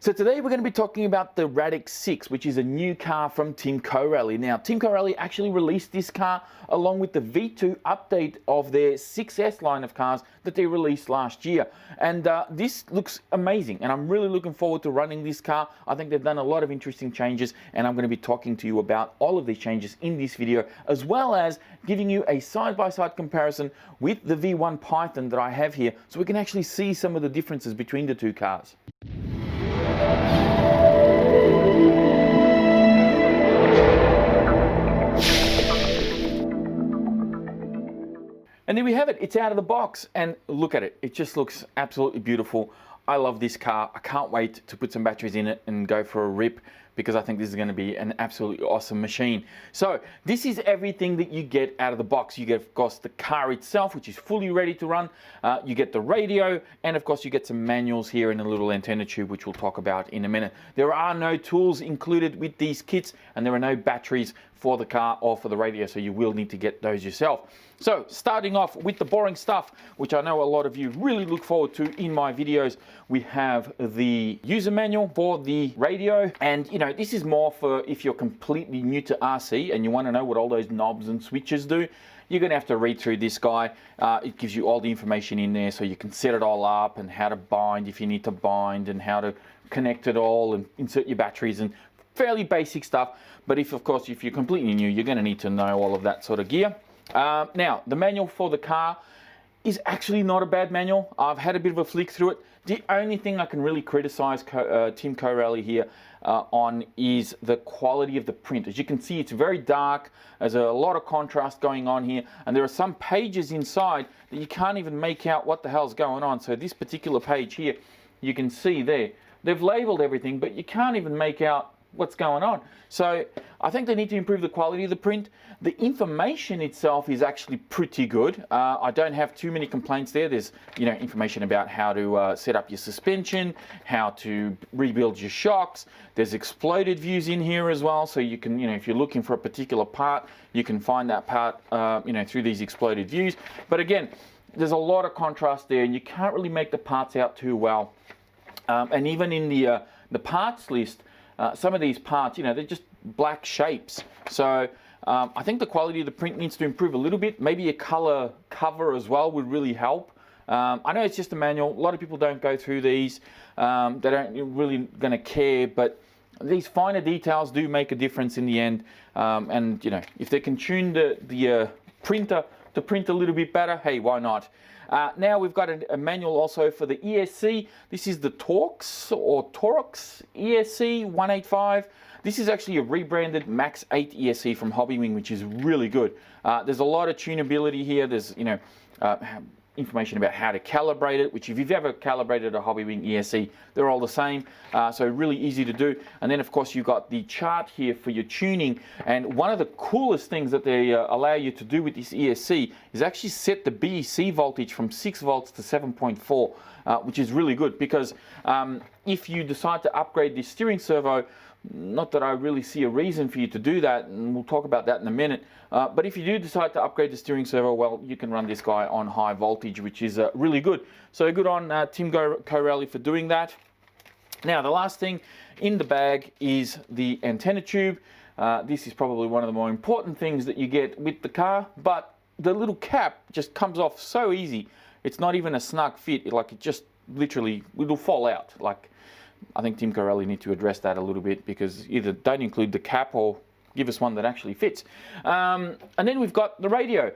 So today we're going to be talking about the Radix 6, which is a new car from Team Corelli. Now, Team Corelli actually released this car along with the V2 update of their 6S line of cars that they released last year. And this looks amazing, and I'm really looking forward to running this car. I think they've done a lot of interesting changes, and I'm going to be talking to you about all of these changes in this video, as well as giving you a side-by-side comparison with the V1 Python that I have here, so we can actually see some of the differences between the two cars. And there we have it, it's out of the box, and look at it, it just looks absolutely beautiful. I love this car. I can't wait to put some batteries in it and go for a rip, because I think this is going to be an absolutely awesome machine. So this is everything that you get out of the box. You get, of course, the car itself, which is fully ready to run. You get the radio, and of course you get some manuals here and a little antenna tube, which we'll talk about in a minute. There are no tools included with these kits, and there are no batteries for the car or for the radio, so you will need to get those yourself. So starting off with the boring stuff, which I know a lot of you really look forward to in my videos, we have the user manual for the radio. And you know, this is more for if you're completely new to RC and you want to know what all those knobs and switches do. You're going to have to read through this guy. It gives you all the information in there, so you can set it all up and how to bind if you need to bind, and how to connect it all and insert your batteries, and fairly basic stuff. But if you're completely new, you're going to need to know all of that sort of gear. Now, the manual for the car is actually not a bad manual. I've had a bit of a flick through it. The only thing I can really criticize Team Corelli here on is the quality of the print. As you can see, it's very dark. There's a lot of contrast going on here, and there are some pages inside that you can't even make out what the hell's going on. So this particular page here, you can see there, they've labeled everything, but you can't even make out what's going on. So I think they need to improve the quality of the print. The information itself is actually pretty good. I don't have too many complaints there. There's, you know, information about how to set up your suspension, how to rebuild your shocks. There's exploded views in here as well, so you can, you know, if you're looking for a particular part, you can find that part, you know, through these exploded views. But again, there's a lot of contrast there, and you can't really make the parts out too well. And even in the parts list, some of these parts, you know, they're just black shapes. So I think the quality of the print needs to improve a little bit. Maybe a color cover as well would really help. I know it's just a manual. A lot of people don't go through these. They don't really going to care, but these finer details do make a difference in the end. And, you know, if they can tune the printer to print a little bit better, hey, why not? Now we've got a manual also for the ESC. This is the Torx ESC 185. This is actually a rebranded Max 8 ESC from Hobbywing, which is really good. There's a lot of tunability here. There's, you know, information about how to calibrate it, which if you've ever calibrated a Hobbywing ESC, they're all the same, so really easy to do. And then of course you've got the chart here for your tuning, and one of the coolest things that they allow you to do with this ESC is actually set the BEC voltage from 6 volts to 7.4, which is really good, because if you decide to upgrade this steering servo, not that I really see a reason for you to do that, and we'll talk about that in a minute, but if you do decide to upgrade the steering servo, well, you can run this guy on high voltage, which is really good. So good on Team Corelli for doing that. Now, the last thing in the bag is the antenna tube. This is probably one of the more important things that you get with the car, but the little cap just comes off so easy. It's not even a snug fit, like it just literally, it'll fall out. Like, I think Team Corelli need to address that a little bit, because either don't include the cap or give us one that actually fits. And then we've got the radio.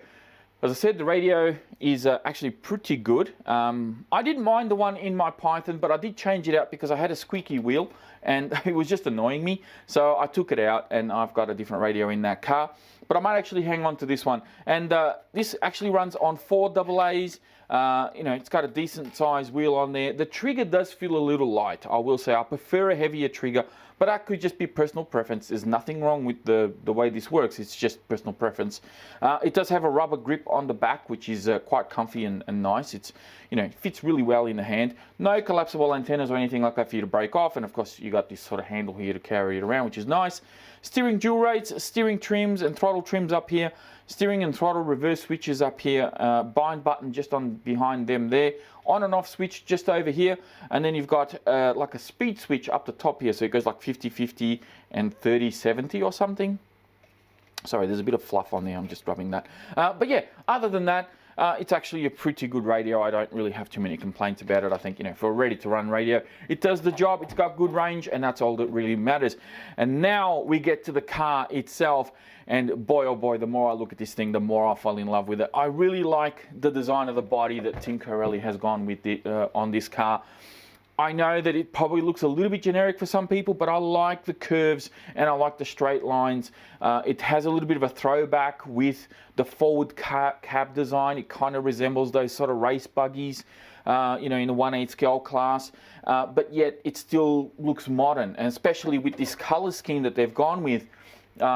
As I said, the radio is actually pretty good. I didn't mind the one in my Python, but I did change it out because I had a squeaky wheel and it was just annoying me. So I took it out and I've got a different radio in that car. But I might actually hang on to this one. And this actually runs on 4 AA's. You know, it's got a decent size wheel on there. The trigger does feel a little light, I will say. I prefer a heavier trigger, but that could just be personal preference. There's nothing wrong with the way this works. It's just personal preference. It does have a rubber grip on the back, which is quite comfy and nice. It's, you know, it fits really well in the hand. No collapsible antennas or anything like that for you to break off. And of course, you got this sort of handle here to carry it around, which is nice. Steering dual rates, steering trims and throttle trims up here. Steering and throttle reverse switches up here. Bind button just on behind them there. On and off switch just over here, and then you've got like a speed switch up the top here, so it goes like 50-50 and 30-70 or something. Sorry, there's a bit of fluff on there, I'm just rubbing that. But yeah, other than that, it's actually a pretty good radio. I don't really have too many complaints about it. I think, you know, for a ready-to-run radio, it does the job, it's got good range, and that's all that really matters. And now we get to the car itself, and boy, oh boy, the more I look at this thing, the more I fall in love with it. I really like the design of the body that Tinkerelli has gone with on this car. I know that it probably looks a little bit generic for some people, but I like the curves and I like the straight lines. It has a little bit of a throwback with the forward cab design. It kind of resembles those sort of race buggies, you know, in the 1/8 scale class, but yet it still looks modern, and especially with this color scheme that they've gone with.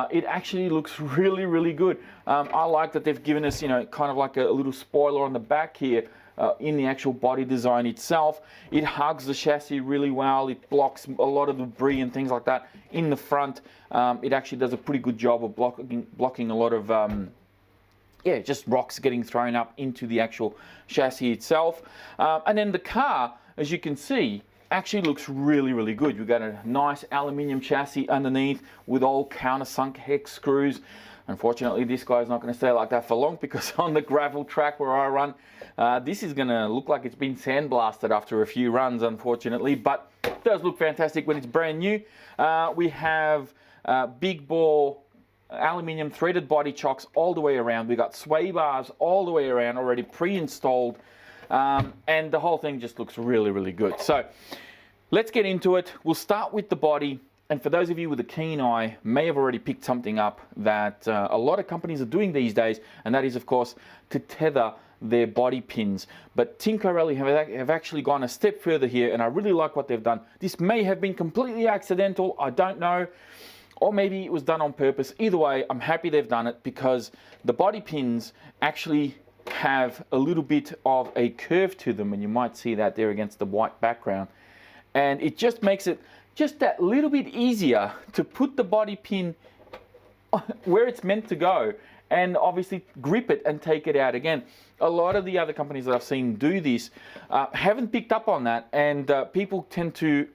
It actually looks really, really good. I like that they've given us, you know, kind of like a little spoiler on the back here. In the actual body design itself. It hugs the chassis really well. It blocks a lot of debris and things like that in the front. It actually does a pretty good job of blocking a lot of yeah, just rocks getting thrown up into the actual chassis itself. And then the car, as you can see, actually looks really, really good. You've got a nice aluminium chassis underneath with all countersunk hex screws. Unfortunately, this guy's not going to stay like that for long, because on the gravel track where I run, this is going to look like it's been sandblasted after a few runs, unfortunately, but it does look fantastic when it's brand new. We have big bore aluminium threaded body chocks all the way around. We've got sway bars all the way around already pre-installed, and the whole thing just looks really, really good. So let's get into it. We'll start with the body. And for those of you with a keen eye, may have already picked something up that a lot of companies are doing these days, and that is, of course, to tether their body pins. But Tinkerelli have actually gone a step further here, and I really like what they've done. This may have been completely accidental, I don't know, or maybe it was done on purpose. Either way, I'm happy they've done it, because the body pins actually have a little bit of a curve to them, and you might see that there against the white background. And it just makes it just that little bit easier to put the body pin where it's meant to go, and obviously grip it and take it out again. A lot of the other companies that I've seen do this haven't picked up on that, and people tend to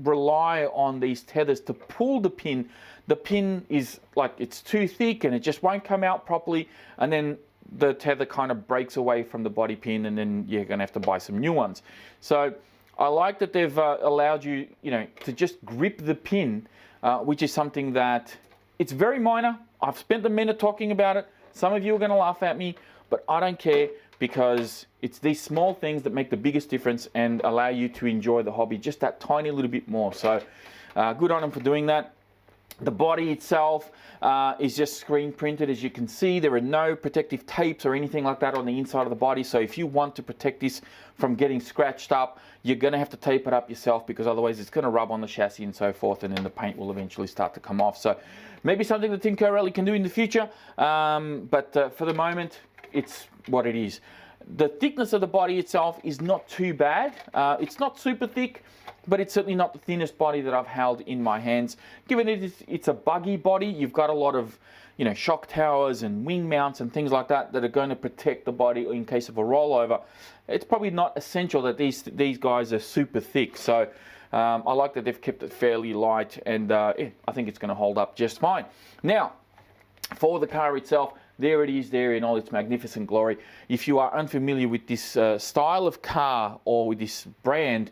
rely on these tethers to pull the pin. The pin is like, it's too thick and it just won't come out properly, and then the tether kind of breaks away from the body pin, and then you're going to have to buy some new ones. So I like that they've allowed you, you know, to just grip the pin, which is something that, it's very minor. I've spent a minute talking about it. Some of you are going to laugh at me, but I don't care, because it's these small things that make the biggest difference and allow you to enjoy the hobby just that tiny little bit more. So good on them for doing that. The body itself is just screen printed. As you can see, there are no protective tapes or anything like that on the inside of the body. So if you want to protect this from getting scratched up, you're going to have to tape it up yourself, because otherwise it's going to rub on the chassis and so forth, and then the paint will eventually start to come off. So maybe something that Tinkerelli can do in the future, but for the moment, it's what it is. The thickness of the body itself is not too bad. It's not super thick, but it's certainly not the thinnest body that I've held in my hands. Given it's a buggy body, you've got a lot of, you know, shock towers and wing mounts and things like that that are going to protect the body in case of a rollover. It's probably not essential that these guys are super thick. So I like that they've kept it fairly light, and yeah, I think it's going to hold up just fine. Now, for the car itself, there it is there in all its magnificent glory. If you are unfamiliar with this style of car or with this brand,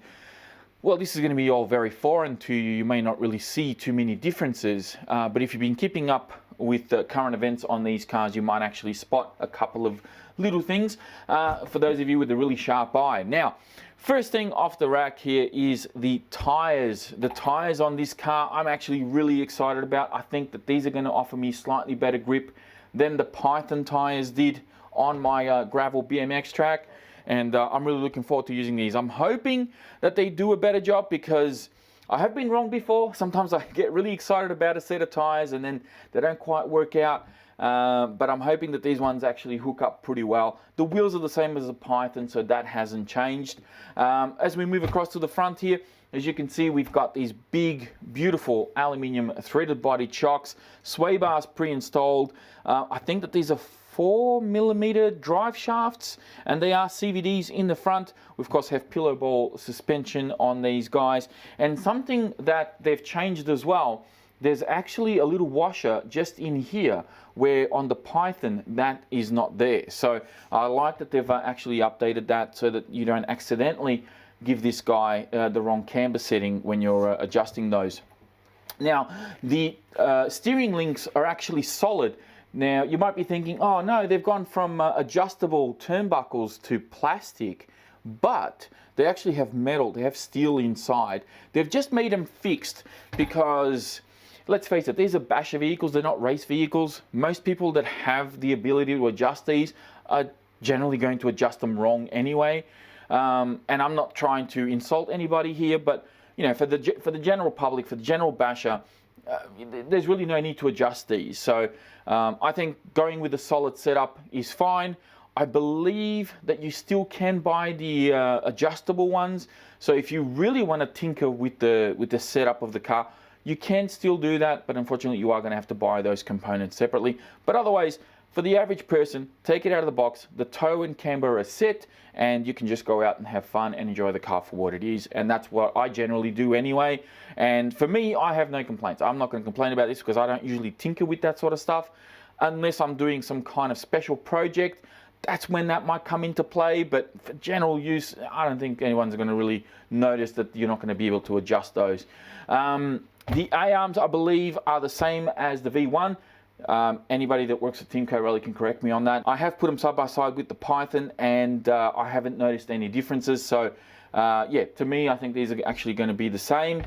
well, this is going to be all very foreign to you. You may not really see too many differences, but if you've been keeping up with the current events on these cars, you might actually spot a couple of little things for those of you with a really sharp eye. Now, first thing off the rack here is the tires. The tires on this car, I'm actually really excited about. I think that these are going to offer me slightly better grip than the Python tires did on my gravel BMX track. And I'm really looking forward to using these. I'm hoping that they do a better job, because I have been wrong before. Sometimes I get really excited about a set of tires and then they don't quite work out. But I'm hoping that these ones actually hook up pretty well. The wheels are the same as the Python, so that hasn't changed. As we move across to the front here, as you can see, we've got these big, beautiful aluminium threaded body chocks, sway bars pre-installed. I think that these are 4mm drive shafts, and they are CVDs in the front. We of course have pillow ball suspension on these guys, and something that they've changed as well, there's actually a little washer just in here, where on the Python that is not there. So I like that they've actually updated that so that you don't accidentally give this guy the wrong camber setting when you're adjusting those. Now, the steering links are actually solid. Now, you might be thinking, oh no, they've gone from adjustable turnbuckles to plastic, but they actually have metal, they have steel inside. They've just made them fixed because, let's face it, these are basher vehicles, they're not race vehicles. Most people that have the ability to adjust these are generally going to adjust them wrong anyway. And I'm not trying to insult anybody here, but you know, for the general public, for the general basher, there's really no need to adjust these. So I think going with a solid setup is fine. I believe that you still can buy the adjustable ones. So if you really want to tinker with the setup of the car, you can still do that, but unfortunately you are going to have to buy those components separately. But otherwise, for the average person, take it out of the box, the toe and camber are set, and you can just go out and have fun and enjoy the car for what it is. And that's what I generally do anyway. And for me, I have no complaints. I'm not going to complain about this because I don't usually tinker with that sort of stuff. Unless I'm doing some kind of special project, that's when that might come into play. But for general use, I don't think anyone's going to really notice that you're not going to be able to adjust those. The A-arms, I believe, are the same as the V1. Anybody that works at Timco Rally can correct me on that. I have put them side by side with the Python, and I haven't noticed any differences. So yeah, to me, I think these are actually going to be the same.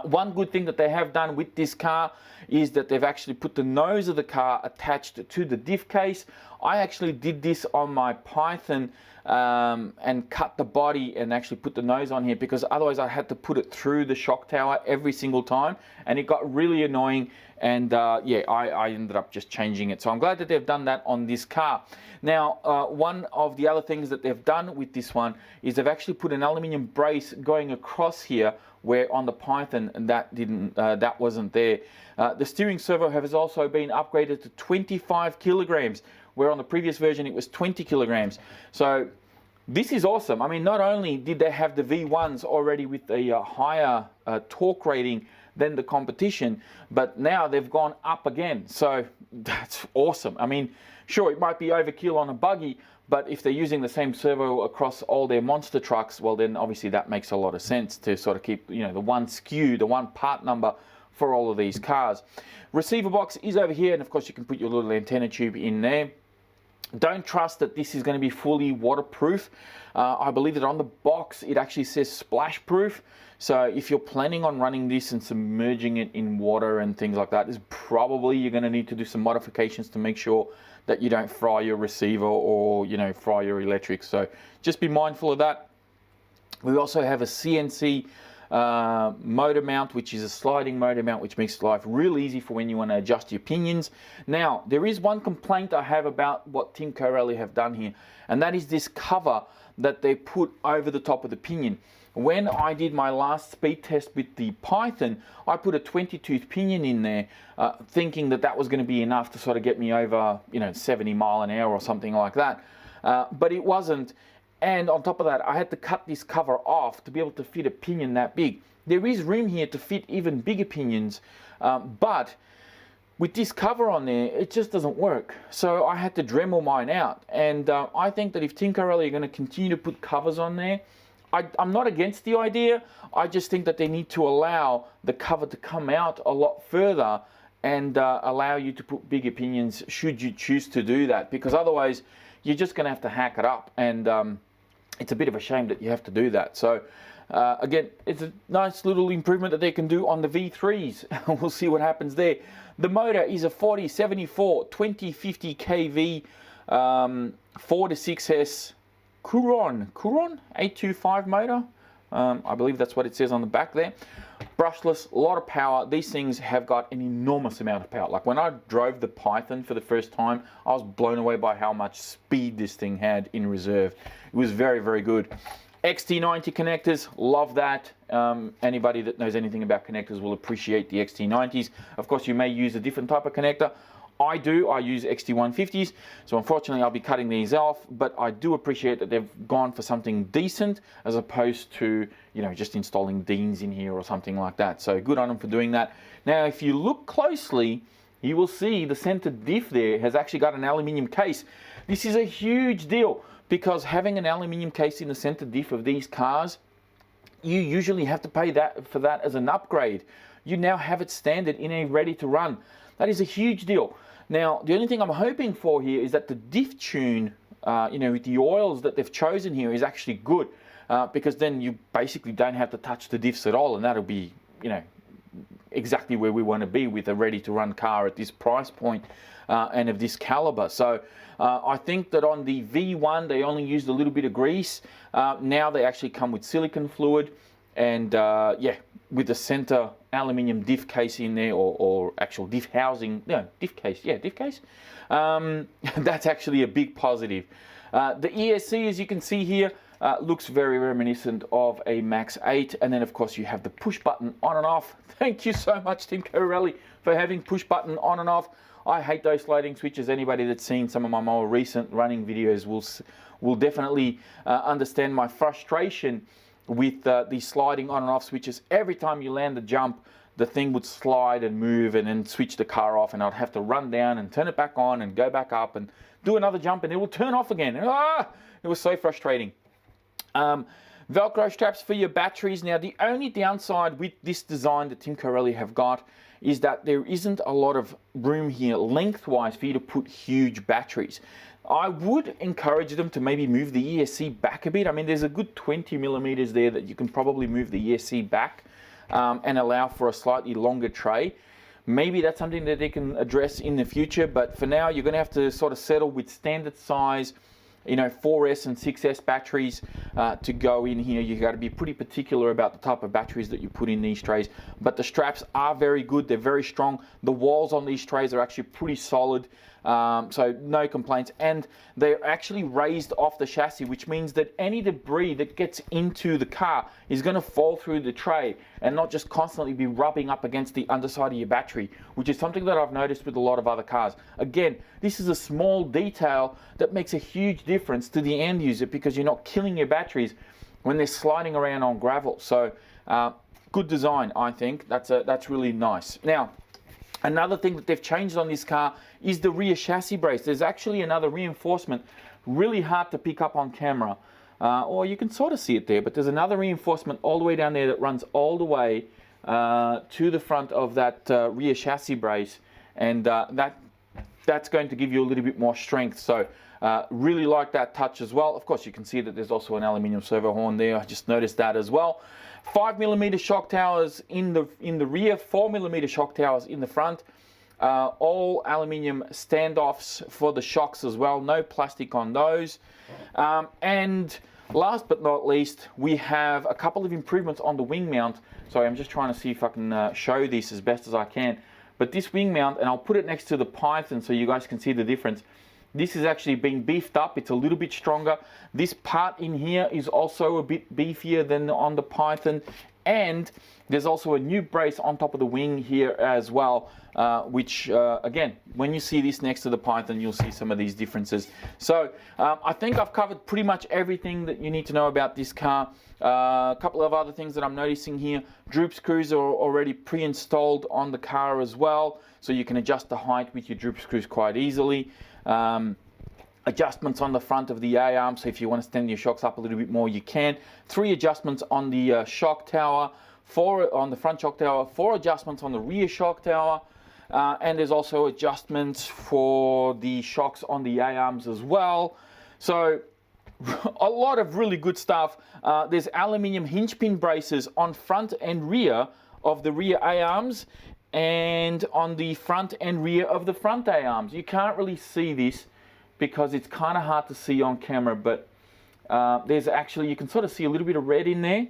One good thing that they have done with this car is that they've actually put the nose of the car attached to the diff case. I actually did this on my Python and cut the body and actually put the nose on here, because otherwise I had to put it through the shock tower every single time, and it got really annoying. And yeah, I ended up just changing it. So I'm glad that they've done that on this car. Now, one of the other things that they've done with this one is they've actually put an aluminium brace going across here, where on the Python that wasn't there. The steering servo has also been upgraded to 25 kilograms, where on the previous version it was 20 kilograms. So this is awesome. I mean, not only did they have the V1s already with a higher torque rating than the competition, but now they've gone up again. So that's awesome. I mean, sure, it might be overkill on a buggy, but if they're using the same servo across all their monster trucks, well then obviously that makes a lot of sense to sort of keep, you know, the one SKU, the one part number for all of these cars. Receiver box is over here, and of course you can put your little antenna tube in there. Don't trust that this is going to be fully waterproof. I believe that on the box it actually says splash proof. So if you're planning on running this and submerging it in water and things like that, is probably you're going to need to do some modifications to make sure that you don't fry your receiver or, you know, fry your electrics. So just be mindful of that. We also have a CNC motor mount, which is a sliding motor mount, which makes life real easy for when you want to adjust your pinions. Now, there is one complaint I have about what Timco Rally have done here, and that is this cover that they put over the top of the pinion. When I did my last speed test with the Python, I put a 20-tooth pinion in there, thinking that that was going to be enough to sort of get me over, you know, 70 mile an hour or something like that. But it wasn't. And on top of that, I had to cut this cover off to be able to fit a pinion that big. There is room here to fit even bigger pinions, but with this cover on there, it just doesn't work. So I had to Dremel mine out. And I think that if Timco Rally are going to continue to put covers on there, I'm not against the idea. I just think that they need to allow the cover to come out a lot further and allow you to put bigger pinions should you choose to do that, because otherwise you're just going to have to hack it up, and it's a bit of a shame that you have to do that. So again, it's a nice little improvement that they can do on the V3s. We'll see what happens there. The motor is a 4074 2050 kV 4 to 6S Couron 825 motor. I believe that's what it says on the back there. Brushless, a lot of power. These things have got an enormous amount of power. Like when I drove the Python for the first time, I was blown away by how much speed this thing had in reserve. It was very, very good. XT90 connectors, love that. Anybody that knows anything about connectors will appreciate the XT90s. Of course, you may use a different type of connector. I use XT150s, so unfortunately I'll be cutting these off, but I do appreciate that they've gone for something decent as opposed to, you know, just installing Deans in here or something like that. So good on them for doing that. Now, if you look closely, you will see the center diff there has actually got an aluminium case. This is a huge deal because having an aluminium case in the center diff of these cars, you usually have to pay for that as an upgrade. You now have it standard in a ready to run. That is a huge deal. Now, the only thing I'm hoping for here is that the diff tune, you know, with the oils that they've chosen here is actually good, because then you basically don't have to touch the diffs at all, and that'll be, you know, exactly where we want to be with a ready to run car at this price point and of this caliber. So I think that on the V1 they only used a little bit of grease. Now they actually come with silicone fluid, and yeah, with the center aluminium diff case in there, or actual diff housing, no, diff case, yeah, diff case. That's actually a big positive. The ESC, as you can see here, looks very reminiscent of a Max 8, and then of course you have the push button on and off. Thank you so much, Tim Corelli, for having push button on and off. I hate those sliding switches. Anybody that's seen some of my more recent running videos will definitely understand my frustration with these sliding on and off switches. Every time you land the jump, the thing would slide and move and then switch the car off, and I'd have to run down and turn it back on and go back up and do another jump, and it will turn off again. It was so frustrating. Velcro straps for your batteries. Now, the only downside with this design that Tim Corelli have got is that there isn't a lot of room here lengthwise for you to put huge batteries. I would encourage them to maybe move the ESC back a bit. I mean, there's a good 20 millimeters there that you can probably move the ESC back and allow for a slightly longer tray. Maybe that's something that they can address in the future, but for now, you're going to have to sort of settle with standard size, you know, 4S and 6S batteries to go in here. You got to be pretty particular about the type of batteries that you put in these trays. But the straps are very good. They're very strong. The walls on these trays are actually pretty solid. So no complaints. And they're actually raised off the chassis, which means that any debris that gets into the car is going to fall through the tray and not just constantly be rubbing up against the underside of your battery, which is something that I've noticed with a lot of other cars. Again, this is a small detail that makes a huge difference to the end user, because you're not killing your batteries when they're sliding around on gravel. So good design, I think. That's really nice. Now, another thing that they've changed on this car is the rear chassis brace. There's actually another reinforcement, really hard to pick up on camera, or you can sort of see it there, but there's another reinforcement all the way down there that runs all the way to the front of that rear chassis brace, and that's going to give you a little bit more strength. So really like that touch as well. Of course, you can see that there's also an aluminium servo horn there. I just noticed that as well. 5mm shock towers in the rear, 4mm shock towers in the front. All aluminium standoffs for the shocks as well. No plastic on those. And last but not least, we have a couple of improvements on the wing mount. Sorry, I'm just trying to see if I can show this as best as I can. But this wing mount, and I'll put it next to the Python so you guys can see the difference. This is actually being beefed up. It's a little bit stronger. This part in here is also a bit beefier than on the Python. And there's also a new brace on top of the wing here as well, which again, when you see this next to the Python, you'll see some of these differences. So I think I've covered pretty much everything that you need to know about this car. A couple of other things that I'm noticing here. Droop screws are already pre-installed on the car as well, so you can adjust the height with your droop screws quite easily. Adjustments on the front of the A-arm, so if you want to stand your shocks up a little bit more, you can. 3 adjustments on the shock tower, 4 on the front shock tower, 4 adjustments on the rear shock tower, and there's also adjustments for the shocks on the A-arms as well. So a lot of really good stuff. There's aluminium hinge pin braces on front and rear of the rear A-arms, and on the front and rear of the front A-arms. You can't really see this because it's kind of hard to see on camera, but there's actually, you can sort of see a little bit of red in there,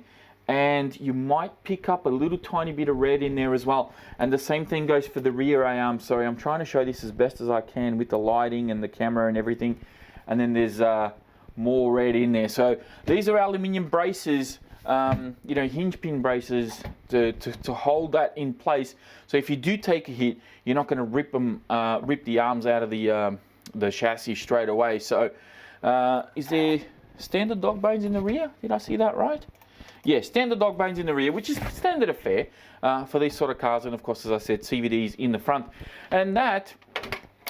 and you might pick up a little tiny bit of red in there as well. And the same thing goes for the rear A-arm. Sorry, I'm trying to show this as best as I can with the lighting and the camera and everything. And then there's more red in there. So these are aluminium braces you know, hinge pin braces to hold that in place. So if you do take a hit, you're not going to rip the arms out of the chassis straight away. So is there standard dog bones in the rear? Did I see that right? Yeah, standard dog bones in the rear, which is standard affair for these sort of cars. And of course, as I said, CVDs in the front. And that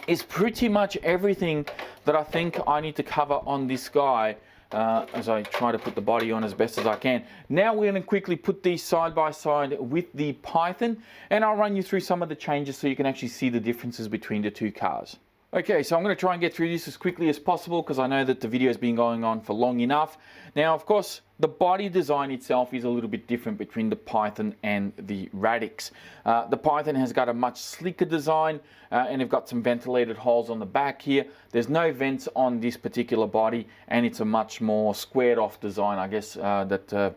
is pretty much everything that I think I need to cover on this guy as I try to put the body on as best as I can. Now we're going to quickly put these side by side with the Python, and I'll run you through some of the changes so you can actually see the differences between the two cars. Okay, so I'm going to try and get through this as quickly as possible because I know that the video has been going on for long enough. Now, of course, the body design itself is a little bit different between the Python and the Radix. The Python has got a much sleeker design and they've got some ventilated holes on the back here. There's no vents on this particular body, and it's a much more squared off design, I guess, that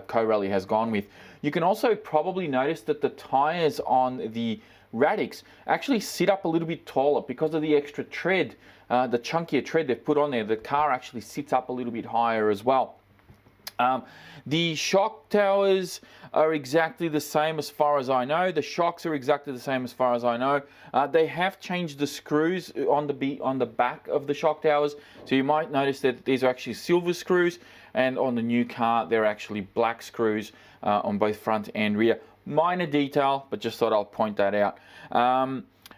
Co-Rally has gone with. You can also probably notice that the tires on the Radix actually sit up a little bit taller because of the extra tread, the chunkier tread they've put on there. The car actually sits up a little bit higher as well. The shock towers are exactly the same as far as I know. The shocks are exactly the same as far as I know. They have changed the screws on the back of the shock towers, so you might notice that these are actually silver screws, and on the new car they're actually black screws on both front and rear. Minor detail, but just thought I'll point that out.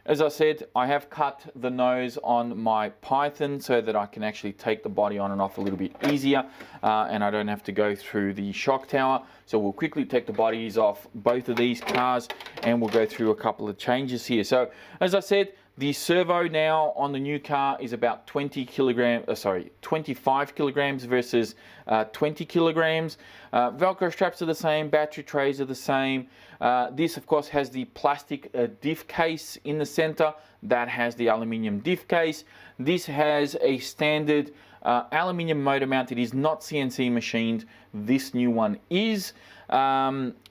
As I said, I have cut the nose on my Python so that I can actually take the body on and off a little bit easier, and I don't have to go through the shock tower. So we'll quickly take the bodies off both of these cars and we'll go through a couple of changes here. So as I said, the servo now on the new car is about 25 kilograms versus 20 kilograms. Velcro straps are the same, battery trays are the same. This of course has the plastic diff case in the center. That has the aluminium diff case. This has a standard aluminium motor mount. It is not CNC machined. This new one is.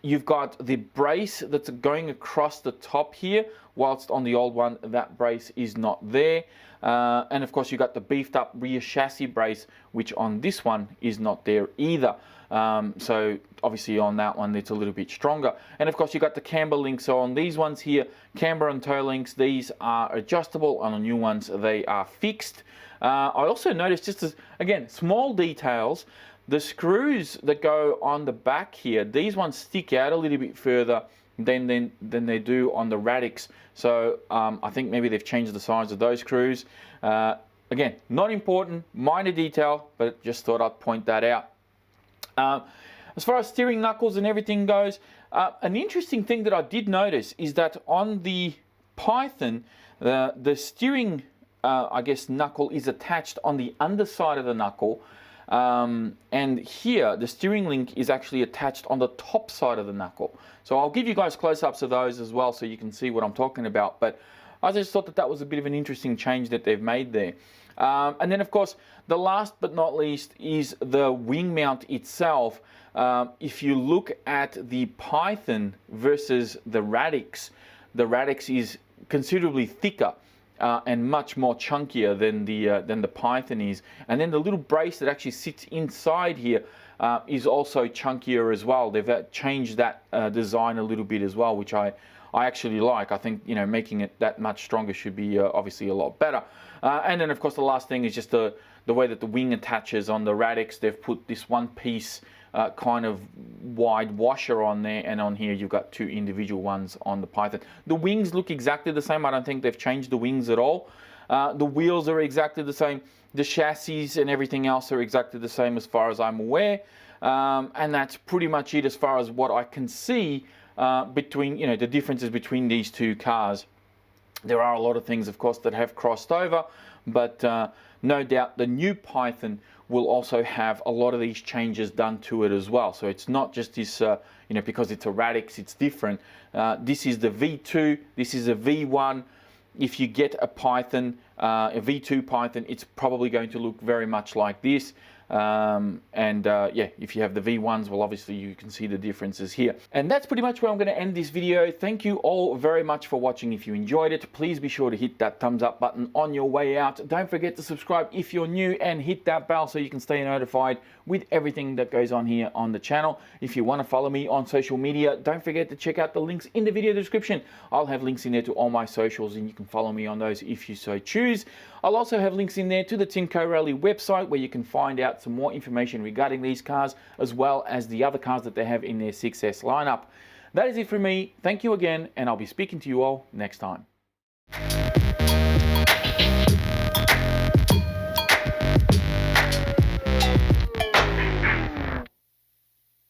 You've got the brace that's going across the top here, whilst on the old one that brace is not there. And of course you've got the beefed up rear chassis brace, which on this one is not there either. So obviously on that one it's a little bit stronger. And of course you've got the camber links. So on these ones here, camber and toe links, these are adjustable. On the new ones they are fixed. I also noticed, just as, again, small details, the screws that go on the back here, these ones stick out a little bit further than they do on the Radix. So I think maybe they've changed the size of those screws. Again, not important, minor detail, but just thought I'd point that out. As far as steering knuckles and everything goes, an interesting thing that I did notice is that on the Python, the steering I guess knuckle is attached on the underside of the knuckle. And here the steering link is actually attached on the top side of the knuckle. So I'll give you guys close-ups of those as well so you can see what I'm talking about, but I just thought that that was a bit of an interesting change that they've made there. And then of course the last but not least is the wing mount itself. If you look at the Python versus the Radix is considerably thicker and much more chunkier than the Python is. And then the little brace that actually sits inside here is also chunkier as well. They've changed that design a little bit as well, which I actually like. I think, you know, making it that much stronger should be obviously a lot better. And then of course the last thing is just the way that the wing attaches on the Radix. They've put this one piece kind of wide washer on there, and on here you've got two individual ones on the Python. The wings look exactly the same. I don't think they've changed the wings at all. The wheels are exactly the same. The chassis and everything else are exactly the same as far as I'm aware. And that's pretty much it as far as what I can see between, you know, the differences between these two cars. There are a lot of things, of course, that have crossed over, but no doubt the new Python will also have a lot of these changes done to it as well. So it's not just this, you know, because it's a Radix, it's different. This is the V2, this is a V1. If you get a Python, a V2 Python, it's probably going to look very much like this. Yeah, if you have the V1s, well, obviously you can see the differences here. And that's pretty much where I'm going to end this video. Thank you all very much for watching. If you enjoyed it, please be sure to hit that thumbs up button on your way out. Don't forget to subscribe if you're new, and hit that bell so you can stay notified with everything that goes on here on the channel. If you want to follow me on social media, don't forget to check out the links in the video description. I'll have links in there to all my socials, and you can follow me on those if you so choose. I'll also have links in there to the Timco Rally website, where you can find out some more information regarding these cars, as well as the other cars that they have in their 6S lineup. That is it from me. Thank you again, and I'll be speaking to you all next time.